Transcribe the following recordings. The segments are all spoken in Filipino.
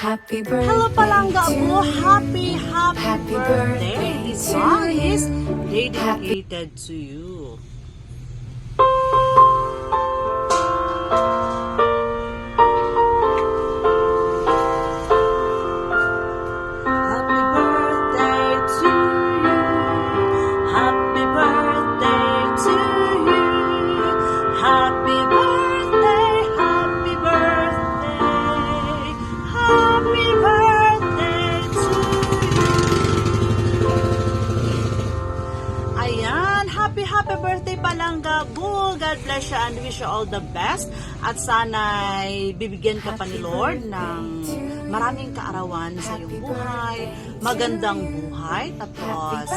Hello Palangga po, happy birthday. This song is dedicated to you. Happy birthday to you. Happy birthday to you. Happy birthday, happy birthday. Happy birthday to you. Ayan, happy birthday Palangga po. God bless you and wish you all the best. At sana'y bibigyan ka pa ni Lord ng maraming kaarawan sa iyong buhay, magandang buhay, tapos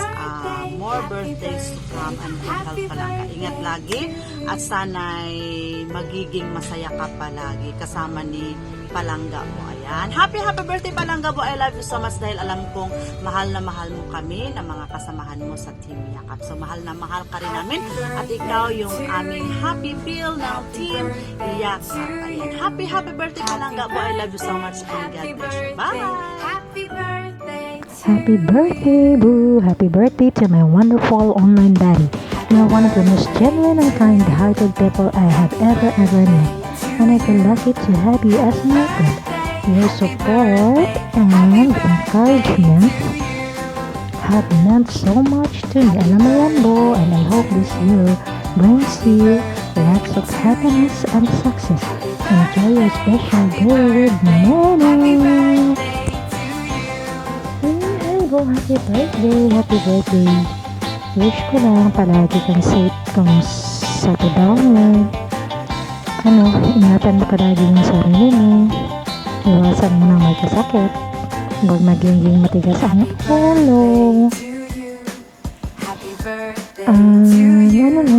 more birthdays to come and good health Palangga. Ingat lagi at sana'y magiging masaya ka palagi kasama ni Palangga mo. Ayan. Happy birthday Palangga po. I love you so much dahil alam kong mahal na mahal mo kami na mga kasamahan mo sa Team Yakap. So mahal na mahal ka rin namin at ikaw yung aming happy feel ng Team Yakap. Ayan. Happy birthday Palangga po. I love you so much and God bless you. Bye! Happy birthday, Boo! Happy birthday to my wonderful online daddy. You are one of the most genuine and kind-hearted people I have ever met. And I feel lucky to have you as my friend. Your support and encouragement have meant so much to me. Alam mo yan, Bo, and I hope this year brings you lots of happiness and success. Enjoy your special day with Mama. Hey, Bo, happy birthday. Wish ko lang palagi kang safe kung sa trabaho. Ingatan mo palagi yung sarili mo. Iwasan mo na magkasakit. Huwag magiging matigas ang ulo.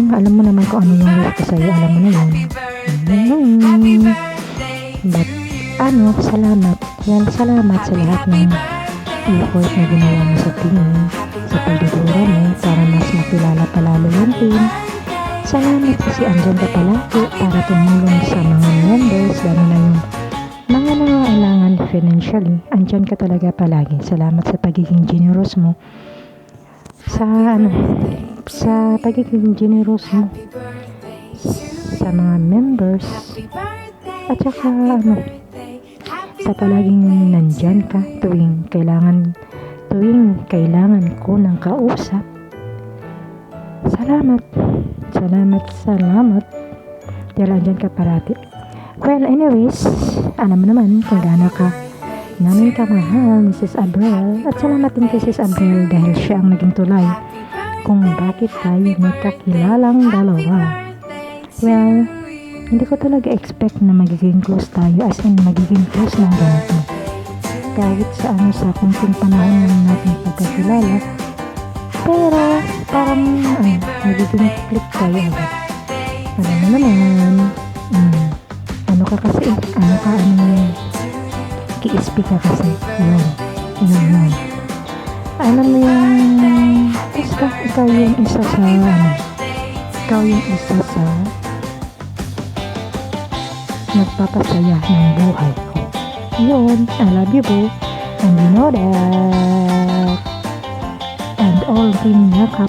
Alam mo naman kung ano yung wish ko sa'yo. Alam mo na yun. But, salamat. Salamat sa lahat ng effort na ginawa mo sa team. Sa pagdudura mo para mas makilala palalo yung team. Salamat kasi andyan ka palagi para tumulong sa mga members, lalo na yung mga nangangailangan financially. Andyan ka talaga palagi. Salamat sa pagiging generous mo. Sa pagiging generous mo sa mga members. At saka sa palaging nandyan ka tuwing kailangan ko ng kausap. Salamat. Dahil andyan ka parati. Well, anyways, alam mo naman kung gaano ka namin kamahal, Mrs. Abrel. At salamat din kay Mrs. Abrel dahil siya ang naging tulay kung bakit tayo nagkakilalang dalawa. Well, hindi ko talaga expect na magiging close tayo, as in magiging close ng ganito. Kahit sa kunting panahon na natin pagkakilala, pero parang magiging click tayo agad. Alam mo naman, ki-speak ka kasi. Yun. Alam mo yung, basta ikaw yung isa sa nagpapasaya ng buhay ko. Yun, I love you, Boo. And you know that. And all Team Yakap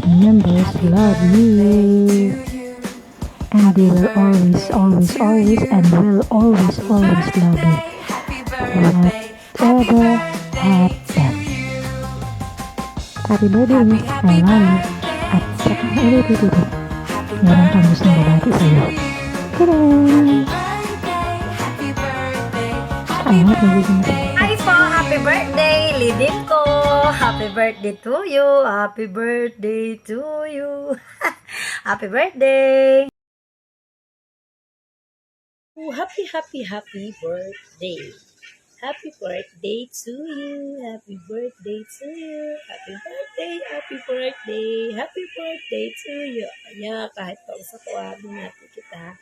members love you. And they will always and will always love you. Whatever happens. Happy birthday, I love you. At saka ulit. Meron kang gustong babati sa'yo. Tada! Hi po! Happy birthday! Lidin ko! Happy birthday to you! Happy birthday to you! Happy birthday! Happy birthday! Happy birthday to you! Happy birthday to you! Happy birthday to you! Kaya kahit pa sa kuwado natin kita,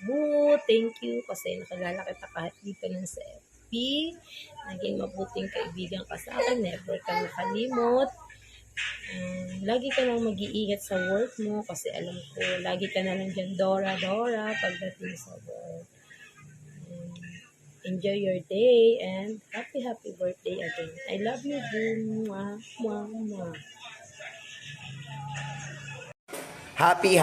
Boo, thank you kasi nakagala kita kahit di pa ng sa FB. Naging mabuting kaibigan ka sa akin, never ka nakalimot. Lagi ka nang mag-iingat sa work mo kasi alam ko, lagi ka na lang dyan Dora pagdating sa work. Enjoy your day and happy birthday again. I love you, Boo. Mwah, mwah, mwah. Happy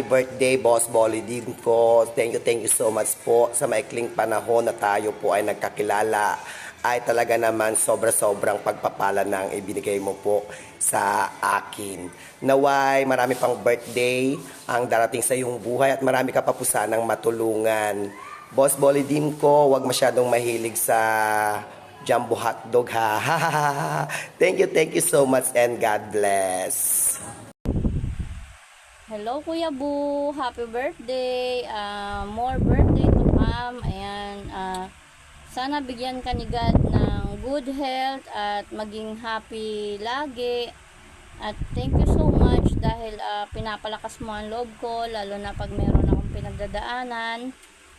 birthday, Boss Bolly din ko. Thank you so much po sa maikling panahon na tayo po ay nagkakilala. Ay talaga naman sobrang pagpapala ng ibinigay mo po sa akin. Naway, marami pang birthday ang darating sa iyong buhay at marami ka pa po sanang matulungan. Boss Bolly din ko, wag masyadong mahilig sa jumbo hotdog ha. Thank you so much and God bless. Hello Kuya Boo, happy birthday. More birthday to come. Ayan, sana bigyan ka ni God ng good health at maging happy lagi. At thank you so much dahil pinapalakas mo ang loob ko, lalo na pag meron akong pinagdadaanan.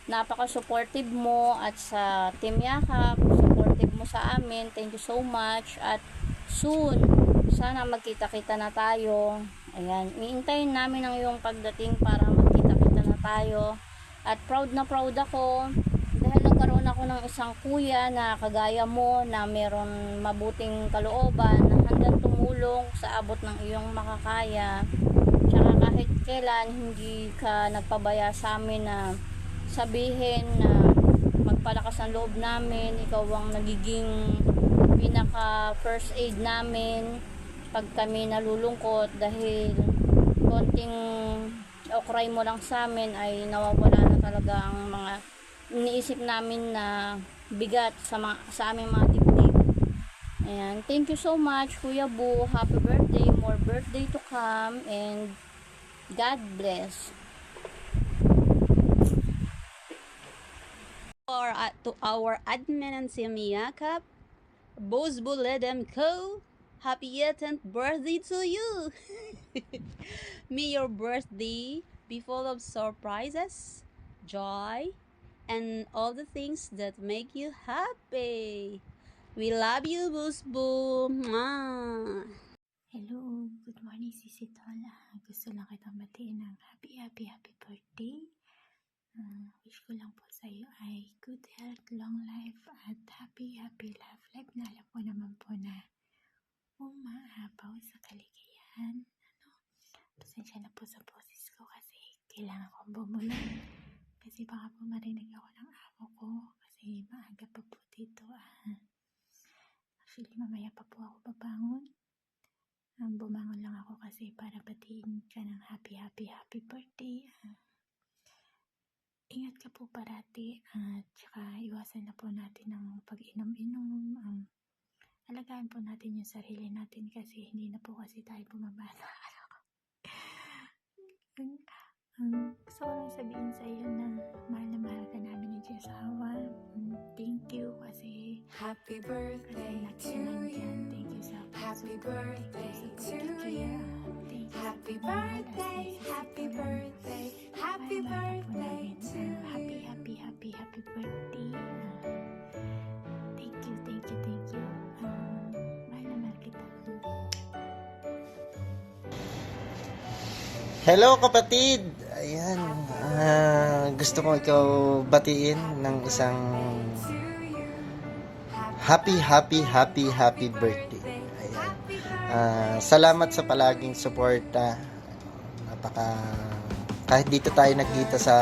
Napaka-supportive mo at sa Team Yakap, supportive mo sa amin. Thank you so much at soon, sana magkita-kita na tayo. Ayan, iintayin namin ang iyong pagdating para magkita-kita na tayo. At proud na proud ako dahil nagkaroon ako ng isang kuya na kagaya mo na meron mabuting kalooban na handang tumulong sa abot ng iyong makakaya. Tsaka kahit kailan hindi ka nagpabaya sa amin na sabihin na magpalakas ang loob namin. Ikaw ang nagiging pinaka first aid namin pag kami nalulungkot dahil konting okray mo lang sa amin ay nawawala na talaga ang mga iniisip namin na bigat sa aming mga dibdib. Ayan, thank you so much Kuya Boo, happy birthday, more birthday to come and God bless. To our admin and Yakap, Boss Buledem Co. Happy 18th birthday to you! May your birthday be full of surprises, joy, and all the things that make you happy. We love you, Boss Boo! Mwah! Hello, good morning Sisi Tol. Gusto lang kitang batiin ng happy birthday. Wish ko lang po sa iyo ay good health, long life, at happy love life na alam ko naman po na umaapaw sa kaligayahan. Pasensya na po sa boses ko kasi kailangan kong bumulong. Kasi baka po marinig ako ng amo ko kasi maaga pa po dito. Actually, mamaya pa po ako babangon. Bumangon lang ako kasi para batiin ka ng happy birthday. Ingat ka po parati at saka iwasan na po natin ang pag-inom-inom. Alagaan po natin yung sarili natin kasi hindi na po kasi tayo bumabata. Gusto ko lang sabihin sa iyo na mahal ka namin ni Jesawa. Thank you kasi Happy birthday to you. Thank you sa Happy birthday to you. Happy pagsupport. birthday, happy birthday, happy birthday to you. Happy birthday. Thank you. Mahal kita. Hello kapatid! Ayan, gusto ko ikaw batiin ng isang happy birthday. Ayan. Salamat sa palaging suporta. Kahit dito tayo nagkita sa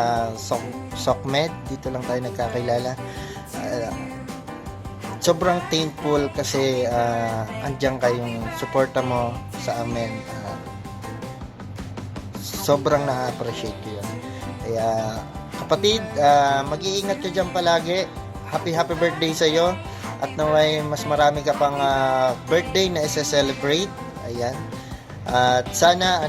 SOCMED, dito lang tayo nagkakilala. Sobrang thankful kasi andyan kayong suporta mo sa amin. Sobrang na-appreciate ko yun. Kaya kapatid, mag-iingat ka dyan palagi. Happy birthday sa iyo. At naway mas marami ka pang birthday na isa-celebrate. Ayan. At sana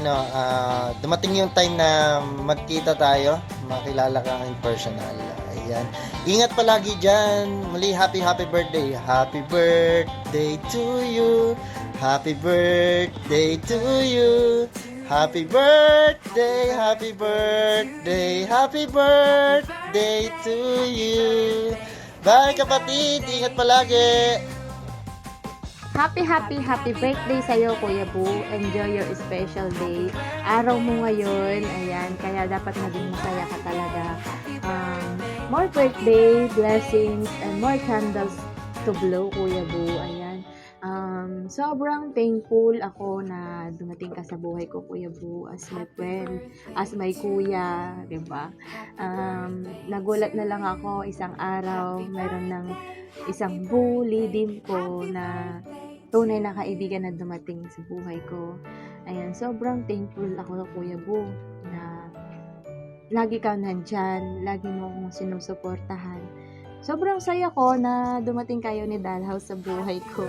dumating yung time na magkita tayo, makilala ka in personal. Ayan. Ingat palagi dyan. Muli, happy birthday. Happy birthday to you. Happy birthday to you. Happy birthday to you. Bye kapatid, ingat palagi. Happy birthday sa'yo, Kuya Boo. Enjoy your special day. Araw mo ngayon, ayan, kaya dapat maging masaya ka talaga. more birthday blessings and more candles to blow, Kuya Boo. Ayan. Sobrang thankful ako na dumating ka sa buhay ko, Kuya Boo, as my friend, as my kuya, diba? Nagulat na lang ako isang araw, meron ng isang bully din ko na tunay na kaibigan na dumating sa buhay ko. Ayan, sobrang thankful ako, Kuya Boo, na lagi ka nandyan, lagi mo akong sinusuportahan. Sobrang saya ko na dumating kayo ni Dalhouse sa buhay ko.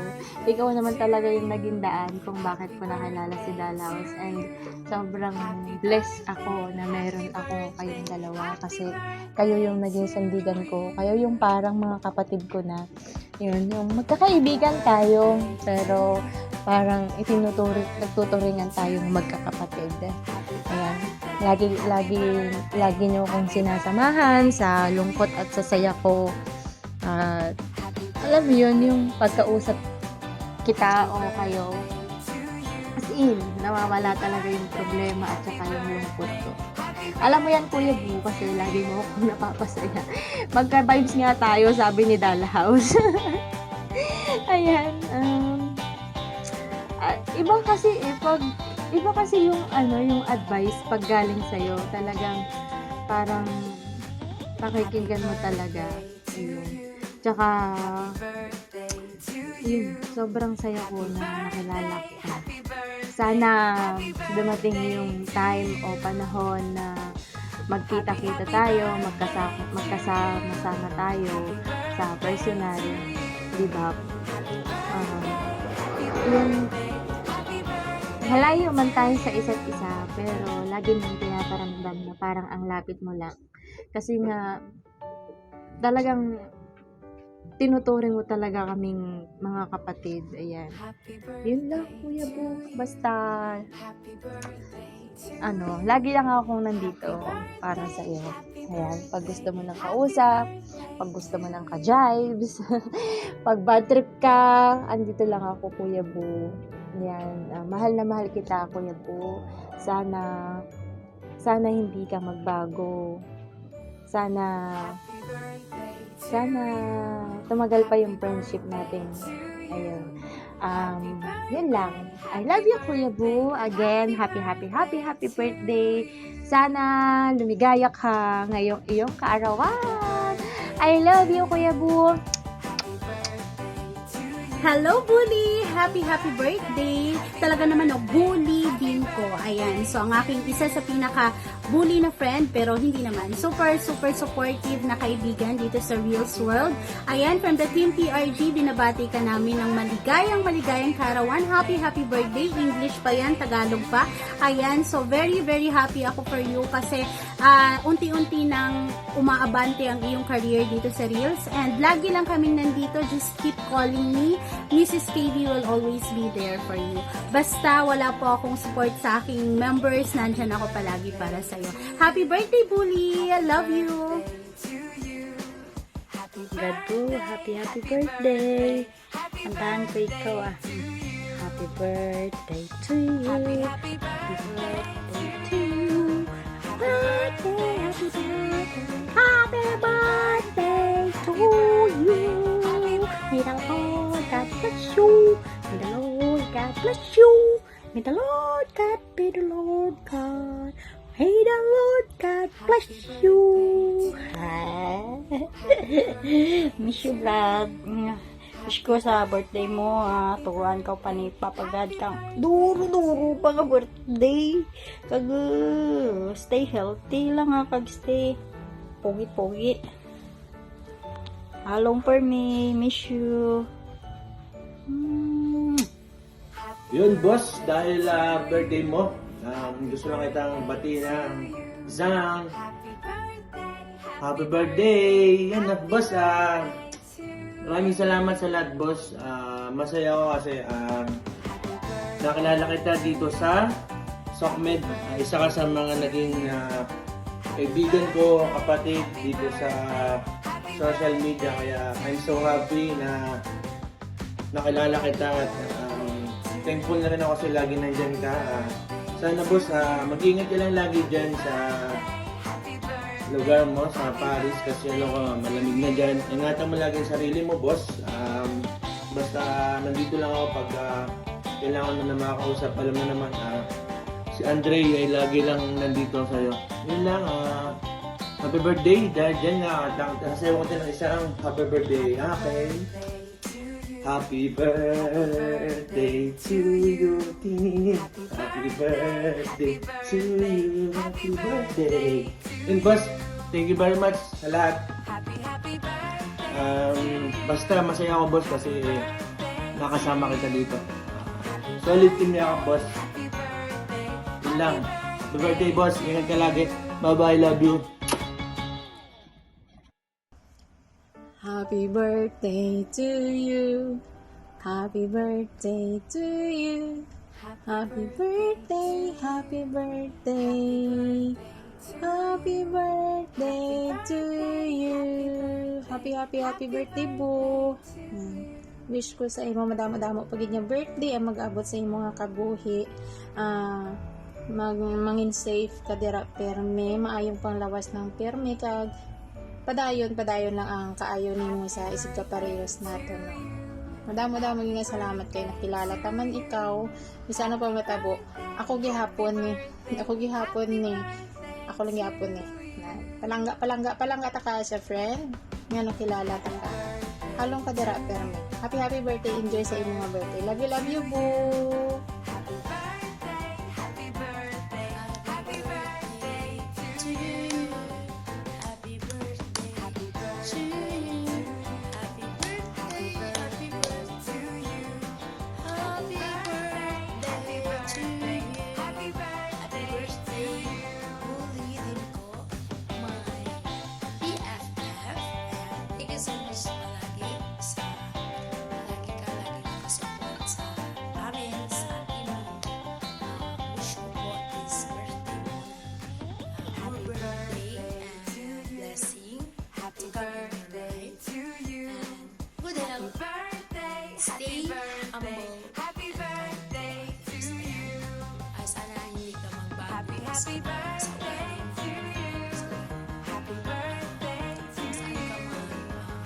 Ikaw naman talaga yung naging daan kung bakit ko nakilala si Dalhouse. And sobrang blessed ako na meron ako kayong dalawa kasi kayo yung naging sandigan ko. Kayo yung parang mga kapatid ko na yun, yung magkakaibigan tayo pero parang nagtuturingan tayong magkakapatid. Ayan. Lagi niyo akong sinasamahan sa lungkot at sa saya ko. Alam mo yun, yung pagkausap kita o kayo, as in, nawawala talaga yung problema at saka yung lungkot ko. Alam mo yan, Kuya Boo, kasi lagi mo akong napapasaya. Magka-vibes nga tayo, sabi ni Dalhouse. Ayan. Iba kasi yung yung advice pag galing sa'yo, talagang parang pakikinggan mo talaga. Yun. Tsaka yun, sobrang saya ko na nakilala ko. Sana dumating yung time o panahon na magkita-kita tayo, magkasama-sama tayo sa personal, di ba? Yung halayo man tayo sa isa't isa, pero lagi mong pinaparamdam na parang ang lapit mo lang. Kasi nga, talagang tinuturing mo talaga kaming mga kapatid. Ayan. Yun lang, Kuya Boo. Basta, lagi lang akong nandito para sa iyo. Ayan, pag gusto mo ng kausap, pag gusto mo ng ka-jives, pag bad trip ka, andito lang ako, Kuya Boo. Yan, mahal na mahal kita, Kuya Boo. Sana hindi ka magbago. Sana tumagal pa yung friendship natin. Ayun. Yun lang. I love you, Kuya Boo. Again, happy birthday. Sana lumigaya ka ngayong iyong kaarawan. I love you, Kuya Boo. Hello, Bully! Happy birthday! Talaga naman, bully din ko. Ayan. So, ang aking isa sa pinaka-bully na friend, pero hindi naman. Super supportive na kaibigan dito sa Reels World. Ayan, from the Team PRG, binabati ka namin ng maligayang kaarawan. Happy birthday! English pa yan, Tagalog pa. Ayan, so very happy ako for you kasi unti-unti nang umaabante ang iyong career dito sa Reels. And lagi lang kaming nandito. Just keep calling me. Mrs. KB will always be there for you. Basta wala po akong support sa aking members, nandyan ako palagi para sa'yo. Happy birthday, Bully! I love you! God po, happy birthday! Kantahan ko ikaw Happy birthday to you! Happy birthday to you! Happy birthday to you! May the Lord God bless you! May the Lord God bless you! May the Lord God be the Lord God! May the Lord God bless you! Miss you, vlog. Wish ko sa birthday mo, turuan ka pa ni Papa God kang duro pa ka birthday. Kag stay healthy lang kag stay pogi. Along for me, miss you. Yun, boss, dahil birthday mo, gusto lang kitang batiin ng isang happy birthday. Yan, boss, maraming salamat sa lahat, boss. Masaya ako kasi nakilala kita dito sa SOCMED. Isa ka sa mga naging kaibigan ko, kapatid dito sa social media. Kaya I'm so happy na nakilala kita at thankful na rin ako kasi lagi nandyan ka. Sana, boss, mag-ingat ka lang lagi dyan sa lugar mo sa Paris kasi malamig na dyan. Ingatan mo lagi ang sarili mo, boss. Basta nandito lang ako pag kailangan mo na makakausap. Alam mo naman, si Andre ay lagi lang nandito sa'yo. Yun lang, happy birthday. Dahil dyan sasayaw ko tayo ng isang happy birthday. Okay? Happy birthday to you, Tin. Happy birthday to you. Happy birthday. And boss, thank you very much sa lahat. Basta masaya ako, boss, kasi nakasama kita dito. Solid team niya ako, boss. Yun lang. Happy birthday, boss. Ingat ka lagi. Bye-bye. Love you. Happy birthday to you. Happy birthday to you. Happy birthday, happy birthday. Happy birthday to you. Happy birthday, Boo. Wish ko sa imo madamo-damo pagid nga birthday ang mag-abot sa imo nga kabuhi. Mangin safe ka dira perme, maayong panglawas ng perme kag padayon lang ang kaayo nimo sa isig ka parehas naton. Madamo-damo nga salamat kay nakilala taman ikaw. Bisa na pa matabo. Ako lang gihapon ni. Palangga ta ka sa friend nga nakilala ta ka. Halong ka dira perme. Happy birthday, enjoy sa imong nga birthday. Love you, boo. Happy birthday to you. Happy birthday to you.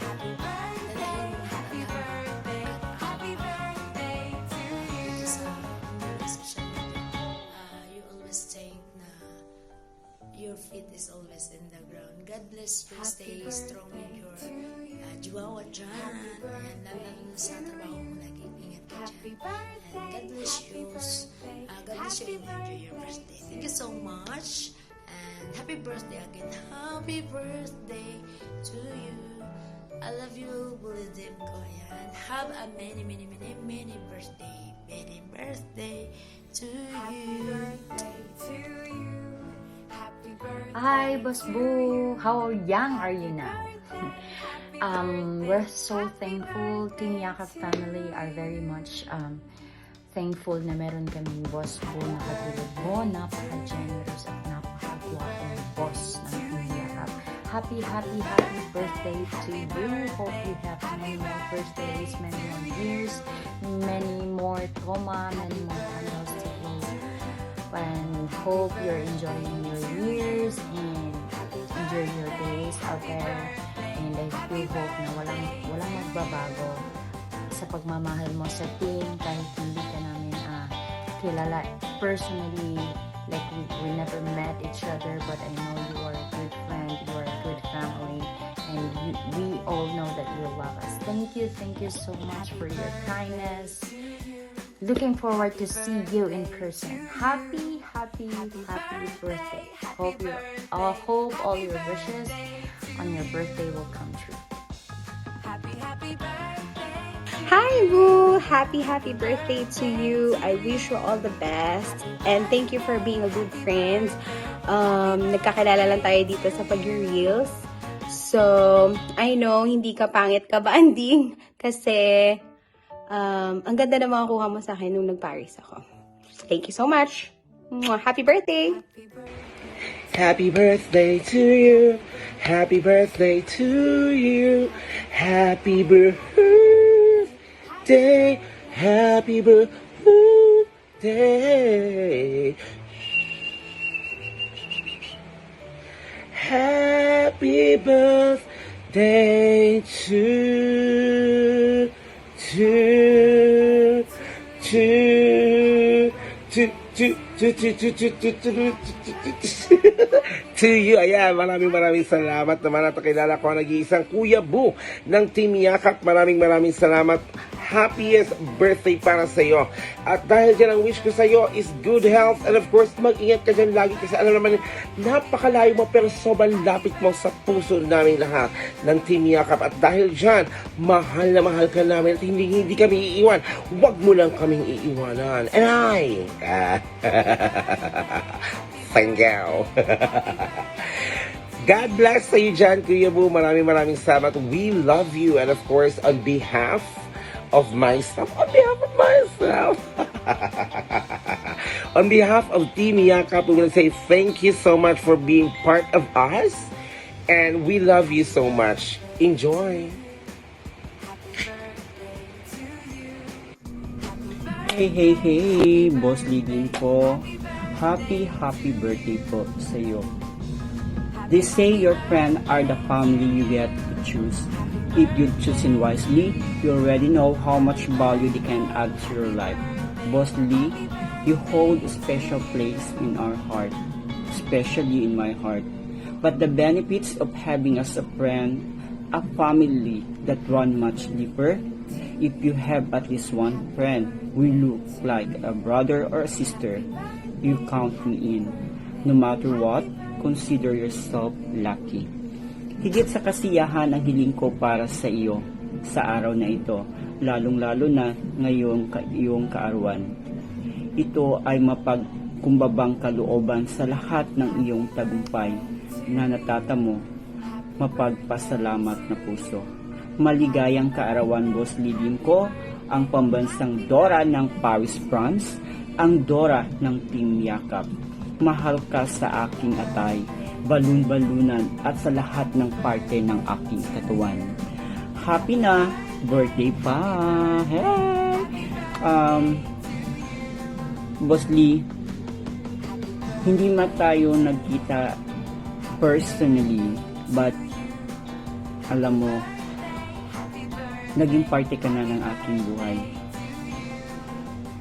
Happy birthday, happy birthday, happy birthday to you. You always think na your feet is always in the ground. God bless you. Stay strong in your juwawa dyan. Ayan, lalo sa trabaho mo, laging ingat ka dyan. And God bless you. God bless you and enjoy your birthday. Thank you so much. And happy birthday again. Happy birthday to you. I love you, Bulidim ko. Ayan. Have a many birthday. Many birthday to you. Hi, Boss Boo. How young are you now? We're so thankful. Team Yakap family are very much thankful na meron kaming Boss Boo na katulad mo. Napaka-generous at napaka-guwapong boss ng Team Yakap. Happy birthday to you. Hope you have many more birthdays, many more years, many more trauma, many more candles to blow. And hope you're enjoying your years and enjoy your days out there. And I do hope na walang magbabago sa pagmamahal mo sa team kahit hindi ka namin kilala personally, like we never met each other, but I know you are a good friend, you are a good family, and we all know that you love us. Thank you so much for your kindness. Looking forward to see you in person. Happy birthday. Hope all your wishes on your birthday will come true. Hi, Boo! Happy birthday to you. I wish you all the best. And thank you for being a good friend. Nagkakilala lang tayo dito sa Pag-Reels. So, I know, hindi ka pangit ka banding. Kasi, ang ganda na makakuha mo sa akin nung nag-Paris ako. Thank you so much. Happy birthday! Happy birthday to you. Happy birthday to you. Happy birthday. Happy birthday. Happy birthday to you. Ayan, maraming salamat naman at kilala ko ang nag-iisang Kuya Boo ng Team Yakap. Maraming salamat. Happiest birthday para sa iyo. At dahil dyan ang wish ko sa iyo is good health and of course mag-ingat ka dyan lagi kasi alam naman napakalayo mo pero sobrang lapit mo sa puso namin lahat ng Team Yakap. At dahil dyan, mahal na mahal ka namin at hindi kami iiwan. Huwag mo lang kaming iiwanan. And I thank you. God bless sa iyo dyan, Kuya Boo. Maraming salamat. We love you. And of course, on behalf of myself, on behalf of Team Yakap, we will say thank you so much for being part of us. And we love you so much. Enjoy. Hey, Boss Lidin po. Happy birthday po sa iyo. They say your friends are the family you get to choose. If you choosing wisely, you already know how much value they can add to your life. Boss Lee, you hold a special place in our heart, especially in my heart. But the benefits of having us a friend, a family that run much deeper, if you have at least one friend, we look like a brother or a sister, you count me in. No matter what, consider yourself lucky. Higit sa kasiyahan ang hiling ko para sa iyo sa araw na ito, lalong-lalo na ngayong iyong kaarawan. Ito ay mapagkumbabang kalooban sa lahat ng iyong tagumpay na natatamo, mapagpasalamat na puso. Maligayang kaarawan, Boss Lidin ko, ang pambansang Dora ng Paris, France, ang Dora ng Team Yakap. Mahal ka sa aking atay, balun-balunan at sa lahat ng parte ng aking katawan. Happy na birthday pa! Hey! Boss Lee, hindi man tayo nagkita personally, but alam mo, naging parte ka na ng aking buhay.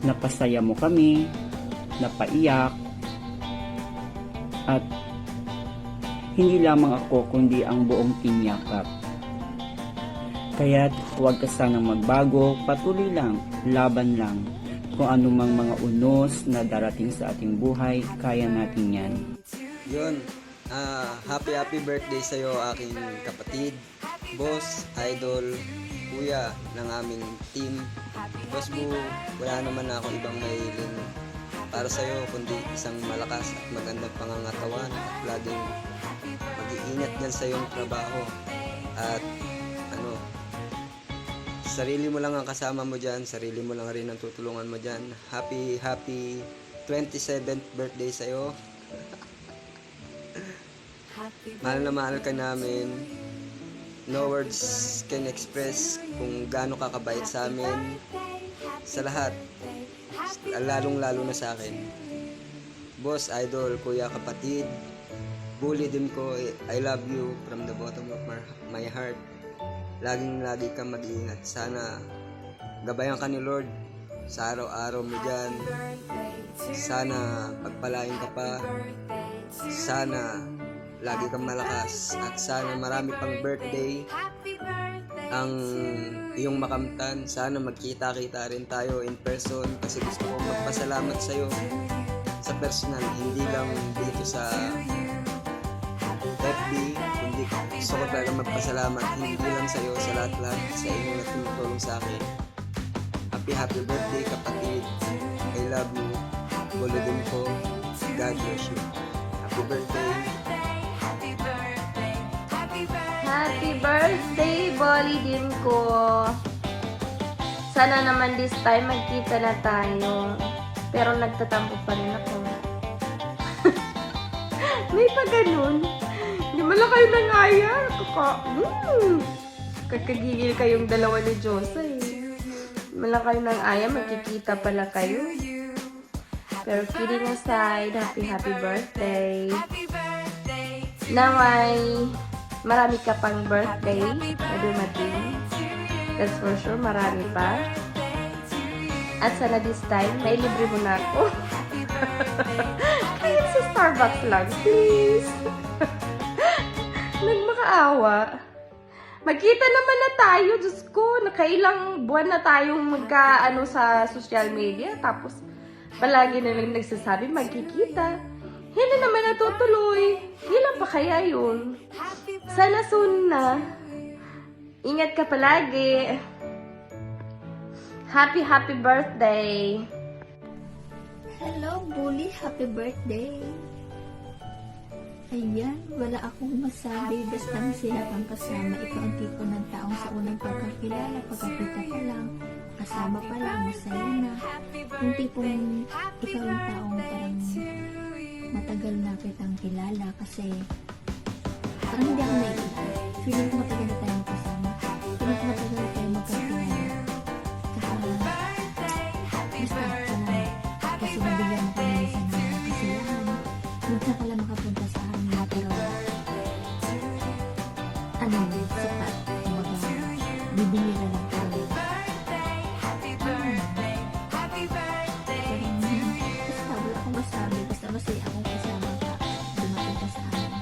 Napasaya mo kami, napaiyak, at hindi lamang ako kundi ang buong Team Yakap. Kaya't huwag ka sanang magbago, patuloy lang, laban lang. Kung anumang mga unos na darating sa ating buhay, kaya natin yan. Yun, happy birthday sa'yo aking kapatid, boss, idol, kuya ng aming team. Boss Boo, wala naman ako ibang mahiling para sa'yo kundi isang malakas at magandang pangangatawan at laging mag-iingat dyan sa iyong trabaho at sarili mo lang ang kasama mo dyan, sarili mo lang rin ang tutulungan mo dyan. Happy 27th birthday sa'yo. Mahal na mahal ka namin. No words can express kung gaano ka kabait sa amin, sa lahat, lalong-lalo na sa akin. Boss, idol, kuya, kapatid, bully din ko, I love you from the bottom of my heart. Laging-lagi kang mag-iingat. Sana gabayan ka ni Lord sa araw-araw mo dyan. Sana pagpalain ka pa. Sana lagi kang malakas. At sana marami pang birthday ang iyong makamtan. Sana magkita-kita rin tayo in person kasi gusto ko magpasalamat sa'yo sa personal. Hindi lang dito sa FB, kundi gusto ko talaga magpasalamat hindi lang sa iyo, sa lahat-lahat sa inyo na tumutulong sa akin. Happy birthday kapatid. I love you. Bulodin ko. God bless you. Happy birthday. Happy birthday, Bolly din ko. Sana naman this time magkita na tayo. Pero nagtatampo pa rin ako. May pa ganun. Hindi mo lang kayo nangaya. Kakagigil kayong dalawa ni Josa eh. Hindi mo lang kayo nangaya. Magkikita pala kayo. Pero kidding aside, happy birthday. Now ay marami ka pang birthday na dumating. That's for sure, marami pa. At sana this time, may libre mo na ako. Kahit sa Starbucks lang, please. Nagmakaawa. Magkita naman na tayo, Diyos ko. Nakailang buwan na tayong magkaano sa social media. Tapos, palagi na lang nagsasabi, magkikita. Hindi naman natutuloy. Kailan pa kaya yun? Sana soon na. Ingat ka palagi. Happy, happy birthday. Hello, Bully. Happy birthday. Ayan, wala akong masabi. Basta masaya kang kasama. Ikaw ang tipo ng taong sa unang pagkakilala, pagkakita pa lang, kasama pa lang, masaya na. Yung tipong ikaw yung taong parang matagal na kitang kilala kasi parang hindi ako naiilan. Feeling ko matagal na tayo magkasama. Feeling ko matagal na tayo magkakilala. Basta, salamat. Kasi nabigyan mo kami sa mga kasiyahan. Minsan ka lang makapunta sa amin, pero sapat. Kumbaga, bibihira lang pero basta, wala akong masabi. Basta masaya akong kasama ka. Dumating ka sa amin.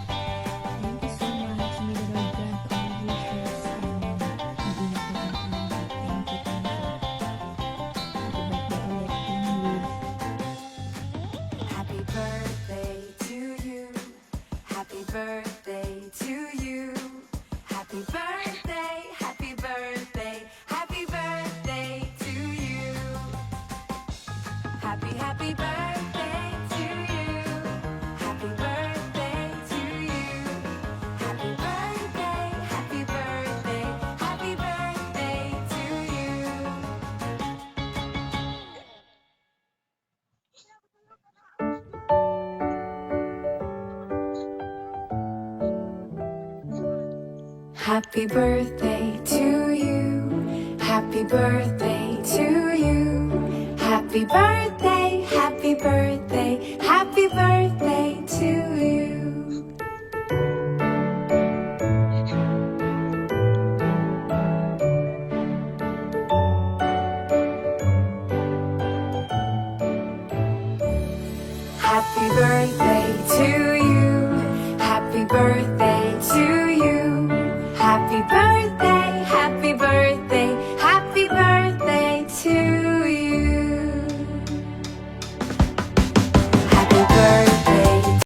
Thank you so much. May the Lord grant all wishes. Hindi na po ang thank you. Happy birthday to you. Happy birthday to you. Happy birthday, happy birthday, happy birthday to you. Happy, happy birthday to you. Happy birthday to you. Happy birthday, happy birthday, happy birthday to you. Happy birthday to you. Happy birthday to you. Happy birthday, happy birthday, happy birthday to you. Happy birthday to you. Happy birthday to you. Happy birthday.